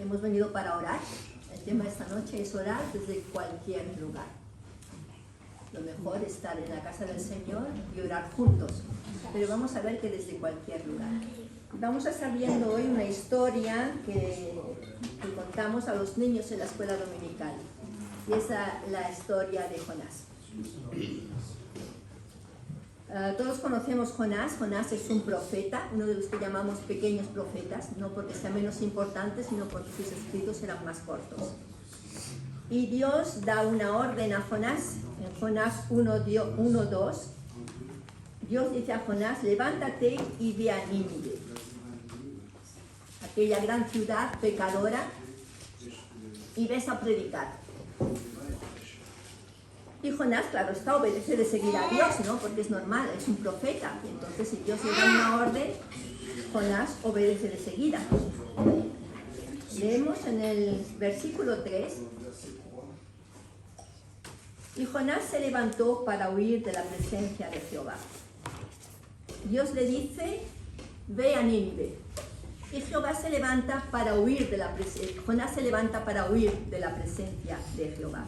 hemos venido para orar. El tema de esta noche es orar desde cualquier lugar. Lo mejor es estar en la casa del Señor y orar juntos, pero vamos a ver que desde cualquier lugar. Vamos a estar viendo hoy una historia que contamos a los niños en la escuela dominical, y es la historia de Jonás. Todos conocemos Jonás. Jonás es un profeta, uno de los que llamamos pequeños profetas, no porque sean menos importantes, sino porque sus escritos eran más cortos. Y Dios da una orden a Jonás, en Jonás 1:2, Dios dice a Jonás: levántate y ve a Nínive, aquella gran ciudad pecadora, y ves a predicar. Y Jonás, claro está, obedece de seguir a Dios, ¿no? Porque es normal, es un profeta. Y entonces, si Dios le da una orden, Jonás obedece de seguida. Leemos en el versículo 3. Y Jonás se levantó para huir de la presencia de Jehová. Dios le dice: ve a Nínive. Y Jehová se levanta para huir de la presencia. Jonás se levanta para huir de la presencia de Jehová.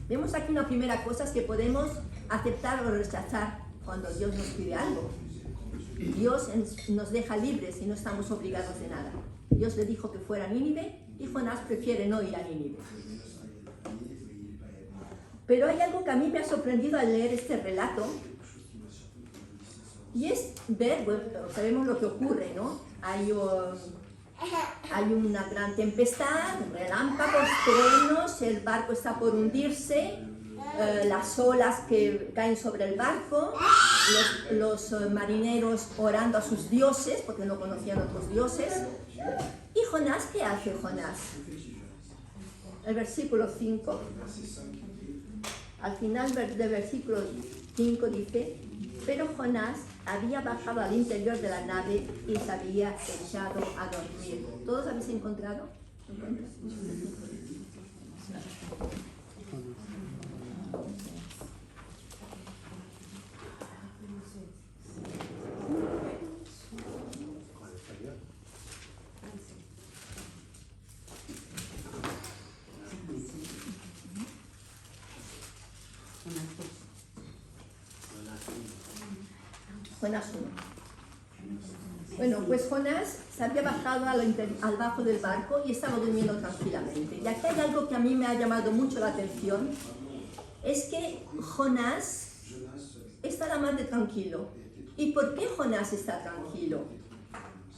Vemos aquí una primera cosa, es que podemos aceptar o rechazar cuando Dios nos pide algo. Dios nos deja libres y no estamos obligados de nada. Dios le dijo que fuera a Nínive y Jonás prefiere no ir a Nínive. Pero hay algo que a mí me ha sorprendido al leer este relato, y es ver, bueno, sabemos lo que ocurre, ¿no? Hay una gran tempestad, relámpagos, truenos, el barco está por hundirse, las olas que caen sobre el barco, los marineros orando a sus dioses, porque no conocían otros dioses. ¿Y Jonás qué hace Jonás? El versículo 5. Al final del versículo 5 dice: pero Jonás había bajado al interior de la nave y se había echado a dormir. ¿Todos habéis encontrado? Jonás 1. Bueno, pues Jonás se había bajado al bajo del barco y estaba durmiendo tranquilamente. Y aquí hay algo que a mí me ha llamado mucho la atención, es que Jonás está la más de tranquilo. ¿Y por qué Jonás está tranquilo?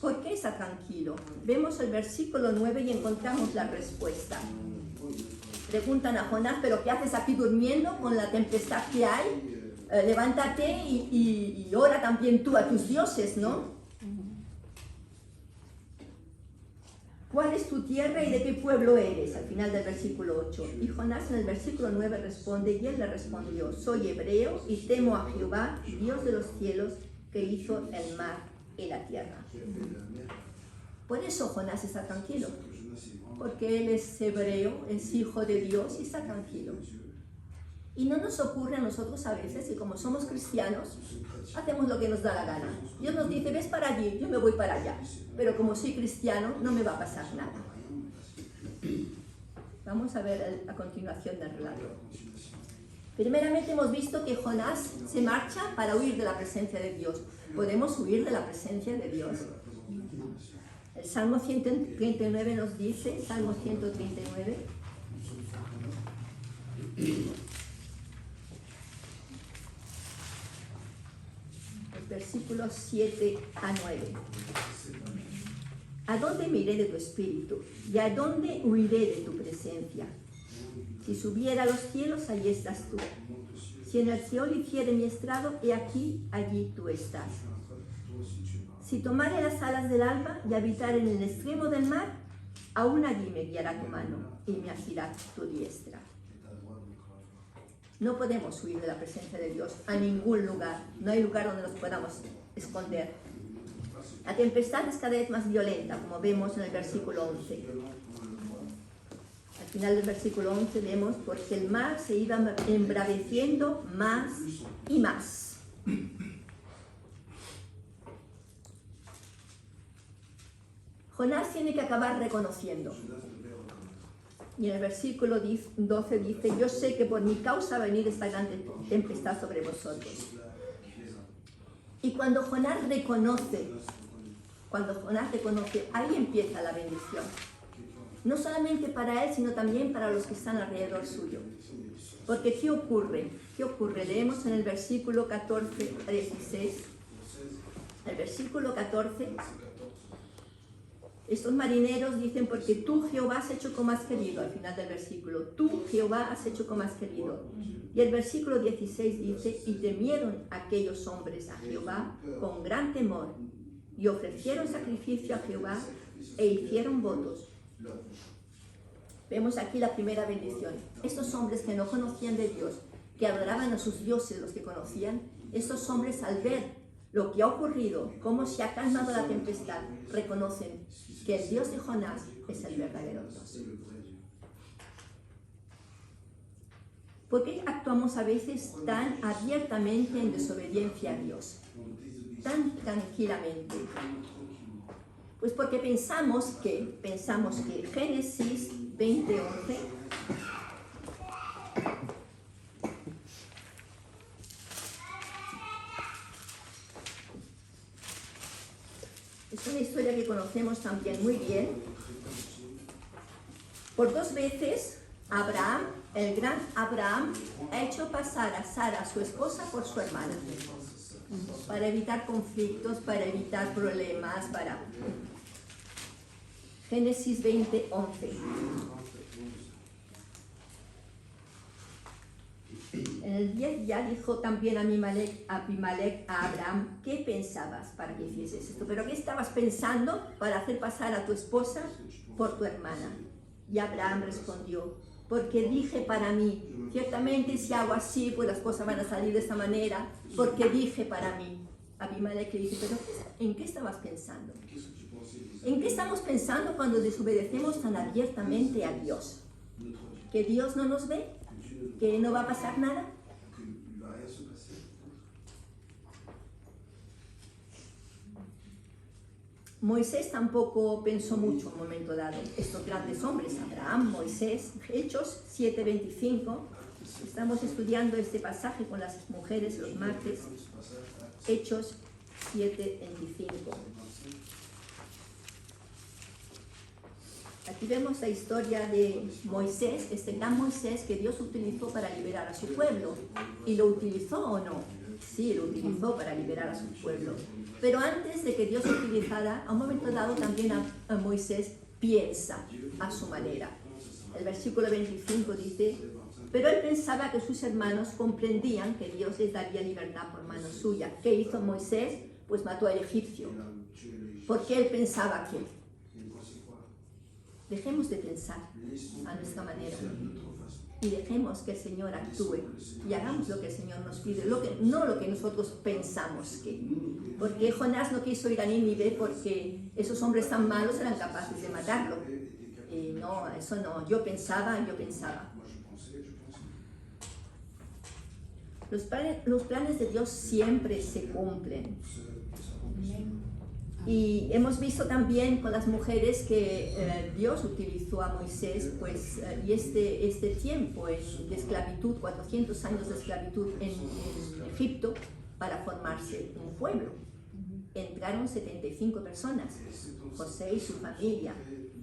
¿Por qué está tranquilo? Vemos el versículo 9 y encontramos la respuesta. Preguntan a Jonás: ¿pero qué haces aquí durmiendo con la tempestad que hay? Levántate y ora también tú a tus dioses, ¿no? ¿Cuál es tu tierra y de qué pueblo eres? Al final del versículo 8. Y Jonás en el versículo 9 responde, y él le respondió: soy hebreo y temo a Jehová, Dios de los cielos, que hizo el mar y la tierra. Por eso Jonás está tranquilo, porque él es hebreo, es hijo de Dios y está tranquilo. Y no nos ocurre a nosotros a veces, y como somos cristianos, hacemos lo que nos da la gana. Dios nos dice: ves para allí, yo me voy para allá. Pero como soy cristiano, no me va a pasar nada. Vamos a ver a continuación del relato. Primeramente hemos visto que Jonás se marcha para huir de la presencia de Dios. ¿Podemos huir de la presencia de Dios? El Salmo 139 nos dice, Salmo 139... versículos 7 a 9. ¿A dónde me iré de tu espíritu? ¿Y a dónde huiré de tu presencia? Si subiera a los cielos, allí estás tú. Si en el Seol hiciere mi estrado, he aquí, allí tú estás. Si tomare las alas del alba y habitar en el extremo del mar, aún allí me guiará tu mano y me asirá tu diestra. No podemos huir de la presencia de Dios a ningún lugar. No hay lugar donde nos podamos esconder. La tempestad es cada vez más violenta, como vemos en el versículo 11. Al final del versículo 11 vemos: porque el mar se iba embraveciendo más y más. Jonás tiene que acabar reconociendo. Y en el versículo 12 dice, yo sé que por mi causa va a venir esta gran tempestad sobre vosotros. Y cuando Jonás reconoce, ahí empieza la bendición. No solamente para él, sino también para los que están alrededor suyo. Porque ¿qué ocurre? Leemos en el versículo 14 a 16. El versículo 14. Estos marineros dicen, porque tú, Jehová, has hecho como has querido, al final del versículo. Tú, Jehová, has hecho como has querido. Y el versículo 16 dice, y temieron aquellos hombres a Jehová con gran temor, y ofrecieron sacrificio a Jehová, e hicieron votos. Vemos aquí la primera bendición. Estos hombres que no conocían de Dios, que adoraban a sus dioses, los que conocían, estos hombres al ver lo que ha ocurrido, cómo se ha calmado la tempestad, reconocen que el Dios de Jonás es el verdadero Dios. ¿Por qué actuamos a veces tan abiertamente en desobediencia a Dios? Tan tranquilamente. Pues porque pensamos que Génesis 20:11 es una historia que conocemos también muy bien. Por 2 veces Abraham, el gran Abraham, ha hecho pasar a Sara, su esposa, por su hermana, para evitar conflictos, para evitar problemas, Génesis 20:11. En el 10 ya dijo también Abimelech a Abraham, ¿qué pensabas para que hicieses esto? ¿Pero qué estabas pensando para hacer pasar a tu esposa por tu hermana? Y Abraham respondió, porque dije para mí, ciertamente si hago así, pues las cosas van a salir de esta manera, porque dije para mí. Abimelech le dice, pero ¿en qué estabas pensando? ¿En qué estamos pensando cuando desobedecemos tan abiertamente a Dios? ¿Que Dios no nos ve? ¿Que no va a pasar nada? Moisés tampoco pensó mucho en un momento dado. Estos grandes hombres, Abraham, Moisés, Hechos 7:25. Estamos estudiando este pasaje con las mujeres los martes. Hechos 7:25. Aquí vemos la historia de Moisés, este gran Moisés que Dios utilizó para liberar a su pueblo. ¿Y lo utilizó o no? Sí, lo utilizó para liberar a su pueblo. Pero antes de que Dios lo utilizara, a un momento dado también a Moisés piensa a su manera. El versículo 25 dice, pero él pensaba que sus hermanos comprendían que Dios les daría libertad por mano suya. ¿Qué hizo Moisés? Pues mató al egipcio. Porque él pensaba que... Dejemos de pensar a nuestra manera y dejemos que el Señor actúe y hagamos lo que el Señor nos pide, no lo que nosotros pensamos que. Porque Jonás no quiso ir a Nínive porque esos hombres tan malos eran capaces de matarlo. No, eso no, yo pensaba. Los planes de Dios siempre se cumplen. Y hemos visto también con las mujeres que Dios utilizó a Moisés, pues, y este tiempo de esclavitud, 400 años de esclavitud en Egipto, para formarse un pueblo. Entraron 75 personas, José y su familia,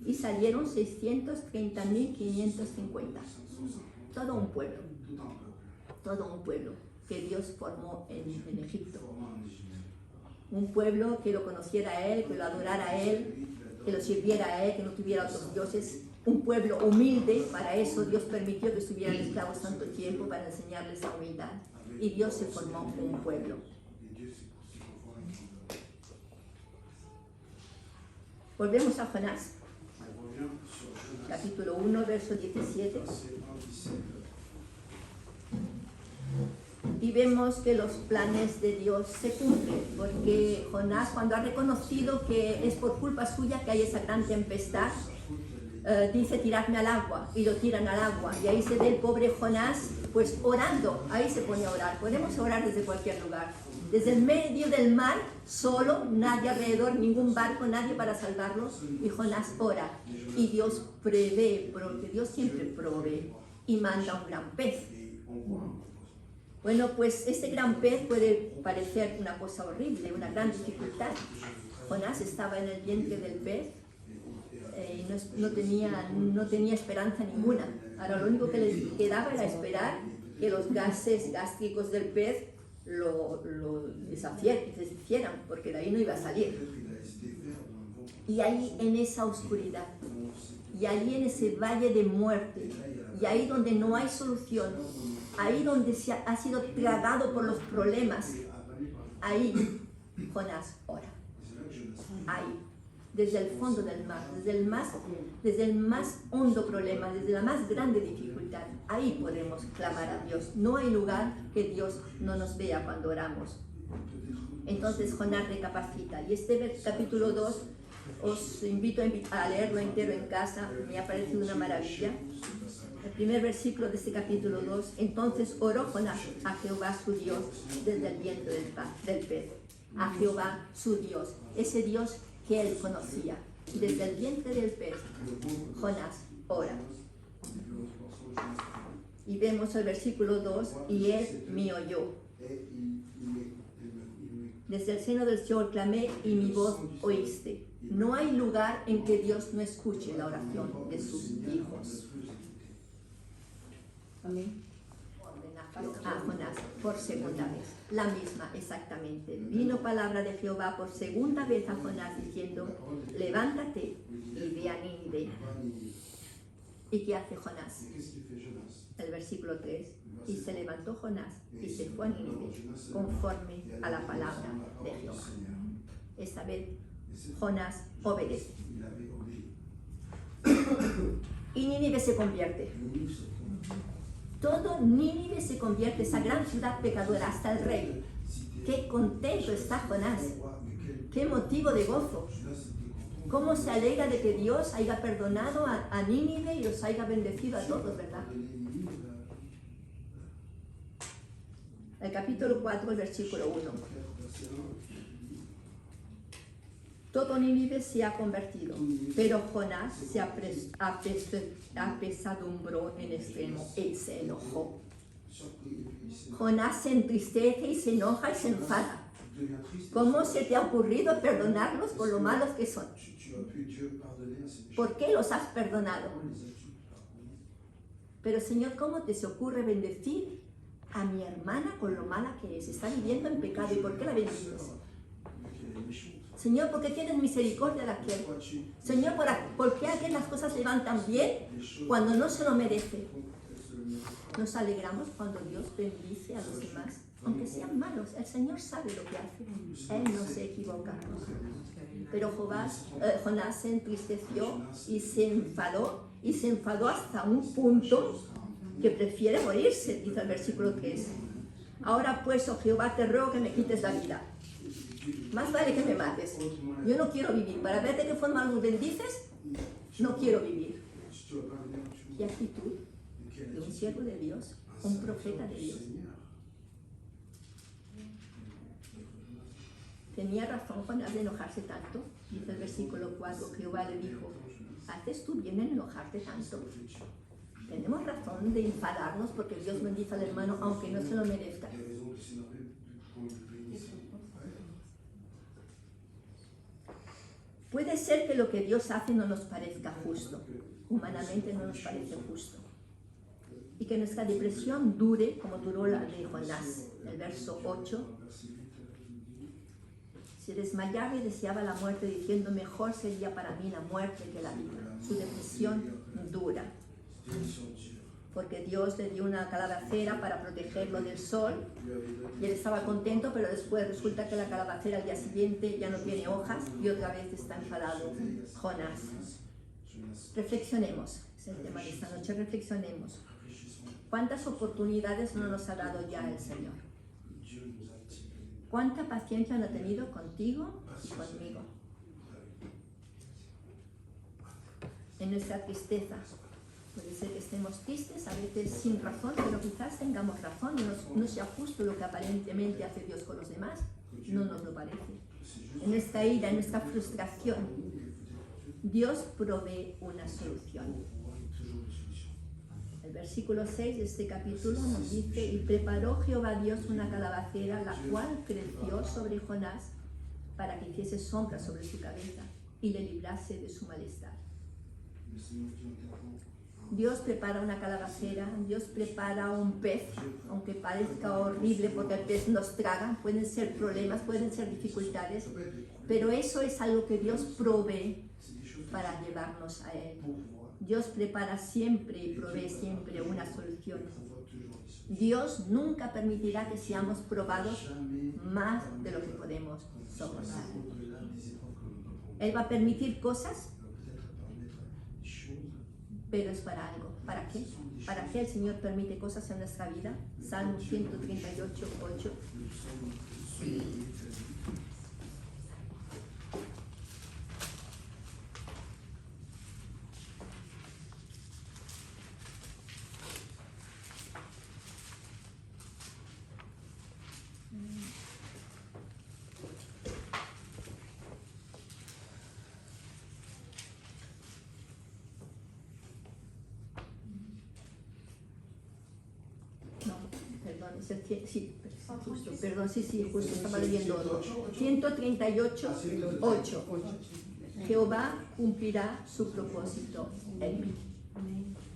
y salieron 630.550. Todo un pueblo que Dios formó en Egipto. Un pueblo que lo conociera a Él, que lo adorara a Él, que lo sirviera a Él, que no tuviera otros dioses. Un pueblo humilde, para eso Dios permitió que estuvieran esclavos tanto tiempo, para enseñarles la humildad. Y Dios se formó un pueblo. Volvemos a Jonás, capítulo 1, verso 17. Y vemos que los planes de Dios se cumplen, porque Jonás, cuando ha reconocido que es por culpa suya que hay esa gran tempestad, dice tiradme al agua y lo tiran al agua y ahí se ve el pobre Jonás pues orando, ahí se pone a orar. Podemos orar desde cualquier lugar, desde el medio del mar, solo, nadie alrededor, ningún barco, nadie para salvarlos, y Jonás ora y Dios prevé, porque Dios siempre provee y manda un gran pez. Bueno, pues este gran pez puede parecer una cosa horrible, una gran dificultad. Jonás estaba en el vientre del pez y no tenía esperanza ninguna. Ahora lo único que le quedaba era esperar que los gases gástricos del pez lo deshicieran, porque de ahí no iba a salir. Y ahí en esa oscuridad, y ahí en ese valle de muerte, y ahí donde no hay solución, ahí donde ha sido tragado por los problemas, ahí Jonás ora. Ahí, desde el fondo del mar, desde el más hondo problema, desde la más grande dificultad, ahí podemos clamar a Dios. No hay lugar que Dios no nos vea cuando oramos. Entonces Jonás recapacita, y este capítulo 2 os invito a leerlo entero en casa, me ha parecido una maravilla. El primer versículo de este capítulo 2, entonces oró Jonás a Jehová su Dios desde el vientre del pez. A Jehová su Dios, ese Dios que él conocía. Desde el vientre del pez, Jonás ora. Y vemos el versículo 2, y él me oyó. Desde el seno del Seol clamé y mi voz oíste. No hay lugar en que Dios no escuche la oración de sus hijos. Amén. A Jonás por segunda vez, la misma exactamente. Vino palabra de Jehová por segunda vez a Jonás diciendo, levántate y ve a Nínive. ¿Y qué hace Jonás? El versículo 3, y se levantó Jonás y se fue a Nínive conforme a la palabra de Jehová. Esta vez Jonás obedece. Y Nínive se convierte. Todo Nínive se convierte, esa gran ciudad pecadora, hasta el rey. Qué contento está Jonás, qué motivo de gozo. Cómo se alegra de que Dios haya perdonado a Nínive y los haya bendecido a todos, ¿verdad? El capítulo 4, el versículo 1. Todo Nínive se ha convertido, pero Jonás se apesadumbró en extremo. Él se enojó. Jonás se entristece y se enoja y se enfada. ¿Cómo se te ha ocurrido perdonarlos por lo malos que son? ¿Por qué los has perdonado? Pero Señor, ¿cómo te se ocurre bendecir a mi hermana con lo mala que es? Está viviendo en pecado. ¿Y por qué la bendices? Señor, ¿por qué tienes misericordia de aquel? Señor, ¿por qué aquel las cosas le van tan bien cuando no se lo merece? Nos alegramos cuando Dios bendice a los demás, aunque sean malos. El Señor sabe lo que hace. Él no se equivoca. Pero Jonás se entristeció y se enfadó hasta un punto que prefiere morirse, dice el versículo 3. Ahora pues, oh Jehová, te ruego que me quites la vida. Más vale que me mates. Yo no quiero vivir. Para ver de qué forma los bendices, no quiero vivir. ¿Qué actitud de un siervo de Dios, un profeta de Dios? ¿Tenía razón Jonás de enojarse tanto? Dice el versículo 4, Jehová le dijo, ¿haces tú bien en enojarte tanto? Tenemos razón de enfadarnos porque Dios bendice al hermano aunque no se lo merezca. Puede ser que lo que Dios hace no nos parezca justo, humanamente no nos parece justo, y que nuestra depresión dure como duró la de Jonás. El verso 8, se desmayaba y deseaba la muerte diciendo, mejor sería para mí la muerte que la vida. Su depresión dura, porque Dios le dio una calabacera para protegerlo del sol, y él estaba contento, pero después resulta que la calabacera al día siguiente ya no tiene hojas y otra vez está enfadado Jonás. Reflexionemos, es el tema de esta noche, reflexionemos. ¿Cuántas oportunidades no nos ha dado ya el Señor? ¿Cuánta paciencia no ha tenido contigo y conmigo? en nuestra tristeza. Puede ser que estemos tristes, a veces sin razón, pero quizás tengamos razón y no sea justo lo que aparentemente hace Dios con los demás. No nos lo parece. En nuestra ira, en nuestra frustración, Dios provee una solución. El versículo 6 de este capítulo nos dice: y preparó Jehová Dios una calabacera, la cual creció sobre Jonás para que hiciese sombra sobre su cabeza y le librase de su malestar. Dios prepara una calabacera, Dios prepara un pez, aunque parezca horrible porque el pez nos traga, pueden ser problemas, pueden ser dificultades, pero eso es algo que Dios provee para llevarnos a Él. Dios prepara siempre y provee siempre una solución. Dios nunca permitirá que seamos probados más de lo que podemos soportar. Él va a permitir cosas, pero es para algo. ¿Para qué? ¿Para qué el Señor permite cosas en nuestra vida? Salmo 138, 8. Justo, estaba leyendo otro. 138, 8. Jehová cumplirá su propósito en mí.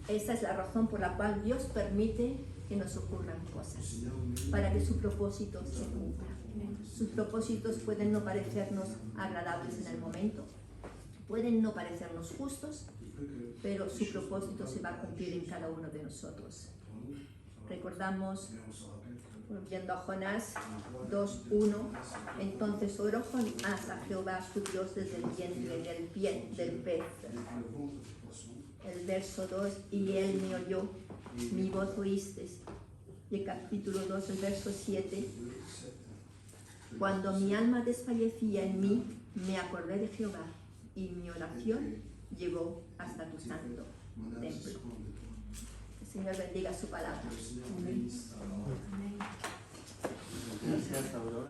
Esa es la razón por la cual Dios permite que nos ocurran cosas, para que su propósito se cumpla. Sus propósitos pueden no parecernos agradables en el momento, pueden no parecernos justos, pero su propósito se va a cumplir en cada uno de nosotros. Recordamos, volviendo a Jonás 2:1, entonces oró Jonás a Jehová su Dios desde el vientre del pez. El verso 2, y él me oyó, mi voz oíste. Y el capítulo 2, el verso 7, cuando mi alma desfallecía en mí, me acordé de Jehová, y mi oración llegó hasta tu santo templo. El Señor bendiga su palabra. Amén. Gracias, Aurora.